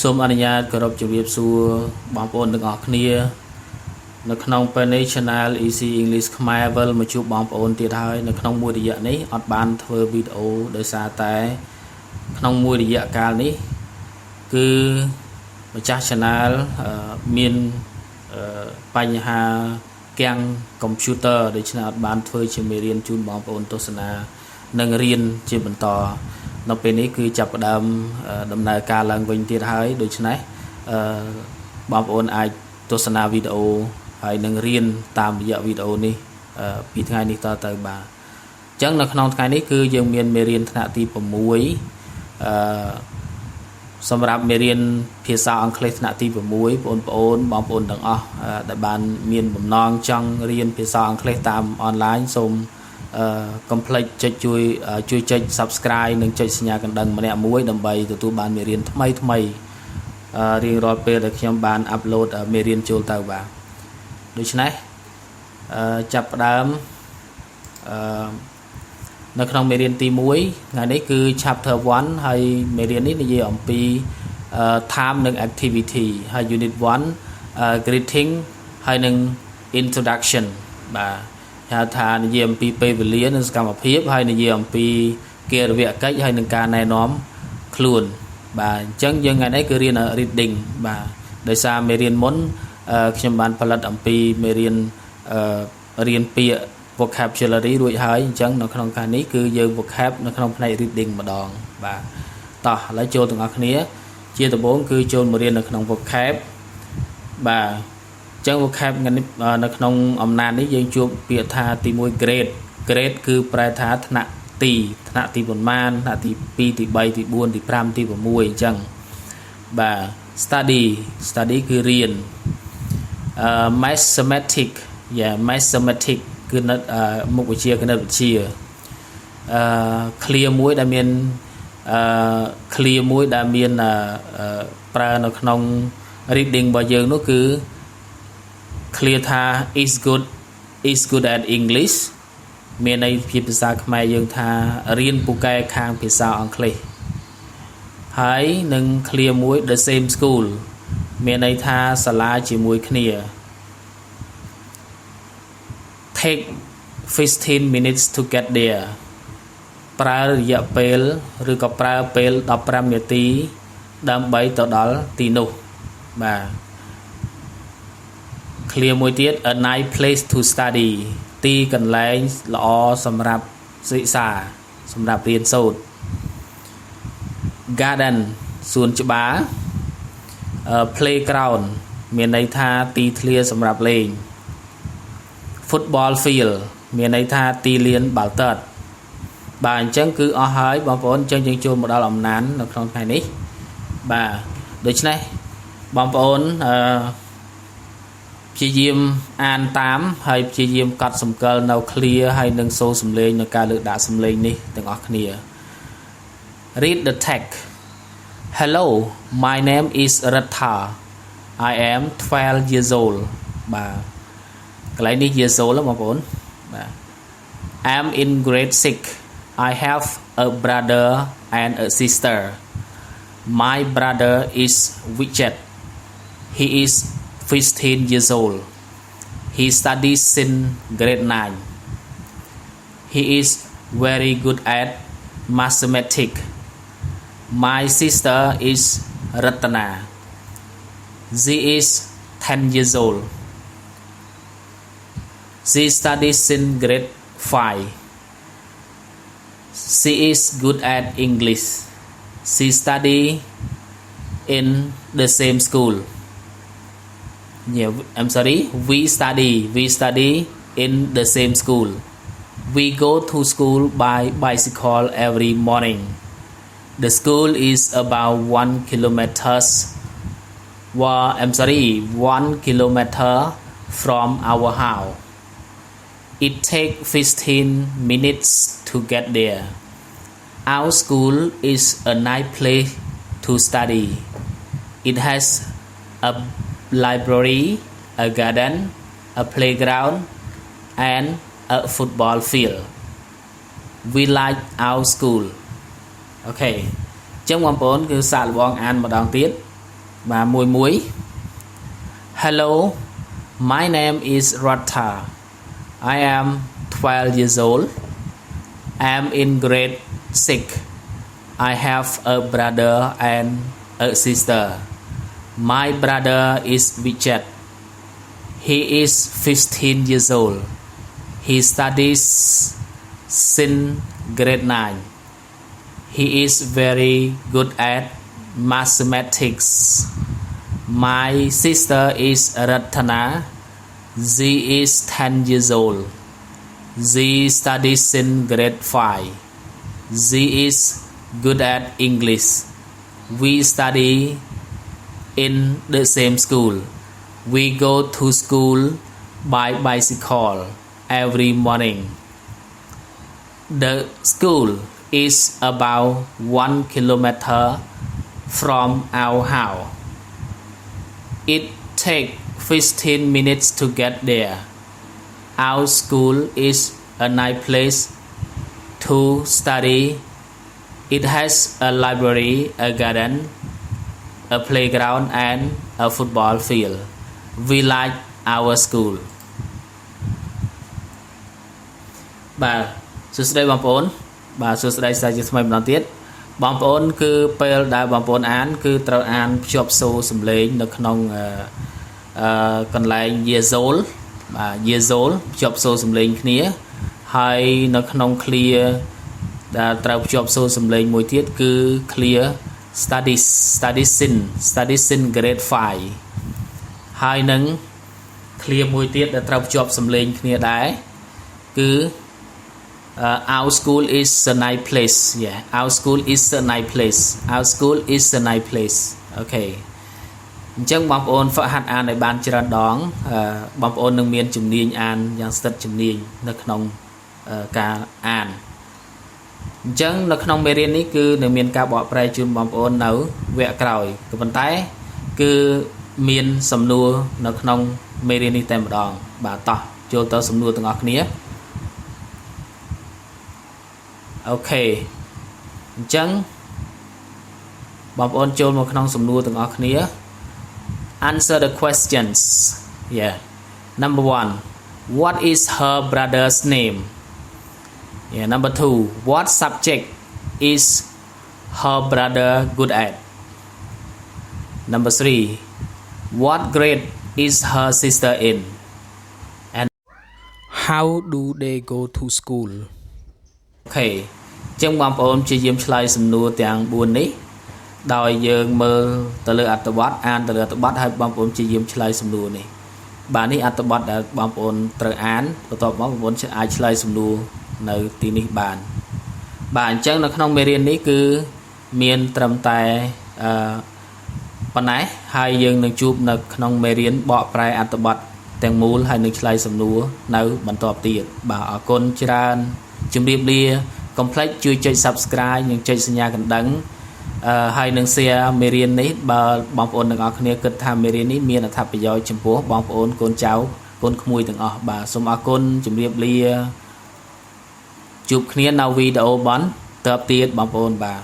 សូមអនុញ្ញាតគោរពជម្រាបសួរបងប្អូនទាំងអស់គ្នានៅក្នុង Channel Easy English ខ្មែរវិលមកជួបបងប្អូនទៀតហើយនៅក្នុងមួយរយៈនេះអត់បានធ្វើវីដេអូដោយសារតែក្នុងមួយរយៈកាលនេះគឺម្ចាស់ Channel មានបញ្ហាកាំងកុំព្យូទ័រដូច្នេះអត់បានធ្វើជាមេរៀនជូនបងប្អូនទស្សនានិងរៀនជាបន្តនៅពេលនេះគឺចាប់ផ្ដើមដំណើរការឡើងវិញទៀតហើយដូច្នេះបងប្អូនអាចទស្សនាវីដេអូហើយនឹងរៀនតាមរយៈវីដេអូនេះពីថ្ងៃនេះតទៅបាទអញ្ចឹងនៅក្នុងថ្ងៃនេះគឺយើងមានមេរៀនថ្នាក់ទី6សម្រាប់មេរៀនភាសាអង់គ្លេសថ្នាក់ទី6បងប្អូនទាំងអស់ដែលបានមានបំណងចង់រៀនភាសាអង់គ្លេសតាមអនឡាញសូមកុំភ្លេចចុចជួយចុច Subscribe និងចុចសញ្ញាកណ្ដឹងម្នាក់មួយដើម្បីទទួលបានមេរៀនថ្មីរៀងរាល់ពេលដែលខ្ញុំបាន upload មេរៀនចូលទៅបាទដូច្នេះចាប់ផ្ដើមនៅក្នុងមេរៀនទី1ថ្ងៃនេះគឺ Chapter 1 ហើយមេរៀននេះនិយាយអំពី time និង activity ហើយ Unit 1 greeting ហើយនិង introduction បាទហៅថានិយាយអំពីពេលវេលានិងសកម្មភាពហើយនិយាយអំពីកិរិយាកិច្ចហើយនិងការណែនាំខ្លួនបាទអញ្ចឹងយើងថ្ងៃនេះគឺរៀន reading បាទដោយសារមេរៀនមុនខ្ញុំបានផលិតអំពីមេរៀនរៀនពាក្យ vocabulary រួចហើយអញ្ចឹងនៅក្នុងការនេះគឺយើង vocab នៅក្នុងផ្នែក reading ម្ដងបាទតោះឥឡូវចូលទាំងអស់គ្នាជាដំបូងគឺចូលមករៀននៅក្នុង vocab បាទអញ្ចឹង vocab នៅក្នុងអំណាចនេះយើងជួបពាក្យថាទី1 grade គឺប្រែថាថ្នាក់ទីប៉ុន្មានថ្នាក់ទី2ទី3ទី4ទី5ទី6អញ្ចឹងបាទ study គឺរៀនmathematics mathematics គឺមុខវិជ្ជាគណិតវិទ្យាclear មួយដែលមានប្រើនៅក្នុង reading របស់យើងនោះគឺ clear ថា is good at English មានន័យជាភាសាខ្មែរយើងថារៀនពូកែខាងភាសាអង់គ្លេសហើយនឹង clear មួយ the same school មានន័យថាសាលាជាមួយគ្នា take 15 minutes to get there ប្រើរយៈពេលឬក៏ប្រើពេល15នាទីដើម្បីទៅដល់ទីនោះបាទ clear មួយទៀត a nice place to study ទីកន្លែងល្អសម្រាប់សិក្សាសម្រាប់រៀនសូត្រ garden សួនច្បារ playground មានន័យថាទីធ្លាសម្រាប់លេង football field មានន័យថាទីលានបាល់ទាត់បាទអញ្ចឹងគឺអស់ហើយបងប្អូនអញ្ចឹងយើងចូលមកដល់អំណាននៅក្នុងថ្ងៃនេះបាទដូច្នេះបងប្អូនព្យាយាមអានតាមហើយព្យាយាមកត់សម្គាល់នៅ clear ហើយនឹងសូរសំឡេងនៅការលើកដាក់សំឡេងនេះទាំងអស់គ្នា read the text hello my name is Ratha I am 12 years old បាទកន្លែងនេះ years old បងប្អូនបាទ I'm in grade 6 I have a brother and a sister my brother is Vichet he is 15 years old he studies in grade 9 he is very good at mathematics my sister is Ratana she is 10 years old she studies in grade 5 she is good at English she study in the same school I'm sorry we study in the same school we go to school by bicycle every morning the school is about 1 kilometer from our house it takes 15 minutes to get there our school is a nice place to study it has a library a garden a playground and a football field we like our school អូខេអញ្ចឹងបងប្អូនគឺសាកល្បងអានម្ដងទៀត bà mùi muối Hello, my name is Ratha. I am 12 years old. I'm in grade 6. I have a brother and a sister. My brother is Vichet. He is 15 years old. He studies in grade 9. He is very good at mathematics. My sister is Ratana. She is 10 years old. She studies in grade 5. She is good at English. We study in the same school. We go to school by bicycle every morning. The school is about 1 kilometer from our house. It takes 15 minutes to get there. Our school is a nice place to study. It has a library, a garden, a playground and a football field. We like our school. បាទសួស្តីបងប្អូនបាទសួស្តីសាជាថ្មីម្ដងទៀតបងប្អូនគឺពេលដែលបងប្អូនអានគឺត្រូវអានភ្ជាប់សូរសំឡេងនៅក្នុងកន្លែង years-old បាទ years-old ភ្ជាប់សូរសំឡេងគ្នាហើយនៅក្នុង clear ដែលត្រូវភ្ជាប់សូរសំឡេងមួយទៀតគឺ clear studies in grade 5ហើយនឹង clear មួយទៀតដែលត្រូវភ្ជាប់សំឡេងគ្នាដែរគឺ our school is a nice place. Yeah, our school is a nice place. Our school is a nice place. Okay. អញ្ចឹងបងប្អូនហ្វឹកហាត់អានឲ្យបានច្រើនដងបងប្អូននឹងមានជំនាញអានយ៉ាងស្ថិតជំនាញនៅក្នុងការអានអញ្ចឹងនៅក្នុងមេរៀននេះគឺនឹងមានការបកប្រែជូនបងប្អូននៅវគ្គក្រោយក៏ប៉ុន្តែគឺមានសំណួរនៅក្នុងមេរៀននេះតែម្ដងបាទតោះចូលទៅសំណួរទាំងអស់គ្នាអូខេអញ្ចឹងបងប្អូនចូលមកក្នុងសំណួរទាំងអស់គ្នា Answer the questions. Yeah. Number 1. What is her brother's name? Yeah. Number 2. What subject is her brother good at? Number 3. What grade is her sister in? And how do they go to school? Okay. ចឹងបងប្អូនព្យាយាមឆ្លើយសំណួរទាំង4នេះដោយយើងមើលទៅលើអត្ថបទអានទៅលើអត្ថបទហើយបងប្អូនព្យាយាមឆ្លើយសំណួរនេះបាទនេះអត្ថបទដែលបងប្អូនត្រូវអានបន្ទាប់មកបងប្អូនអាចឆ្លើយសំណួរនៅទីនេះបានបាទអញ្ចឹងនៅក្នុងមេរៀននេះគឺមានត្រឹមតែប៉ុណ្ណេះហើយយើងនឹងជួបនៅក្នុងមេរៀនបកប្រែអត្ថបទទាំងមូលហើយនឹងឆ្លើយសំណួរនៅបន្ទាប់ទៀតបាទអរគុណច្រើនជម្រាបលាកុំភ្លេចជួយចុច Subscribe និងចុចសញ្ញាកណ្ដឹងហើយនឹង share មេរៀននេះបើបងប្អូនទាំងអស់គ្នាគិតថាមេរៀននេះមានអត្ថប្រយោជន៍ចំពោះបងប្អូនកូនចៅកូនក្មួយទាំងអស់បាទសូមអរគុណជម្រាបលាជួបគ្នានៅវីដេអូបន្ទាប់ទៀតបងប្អូនបាទ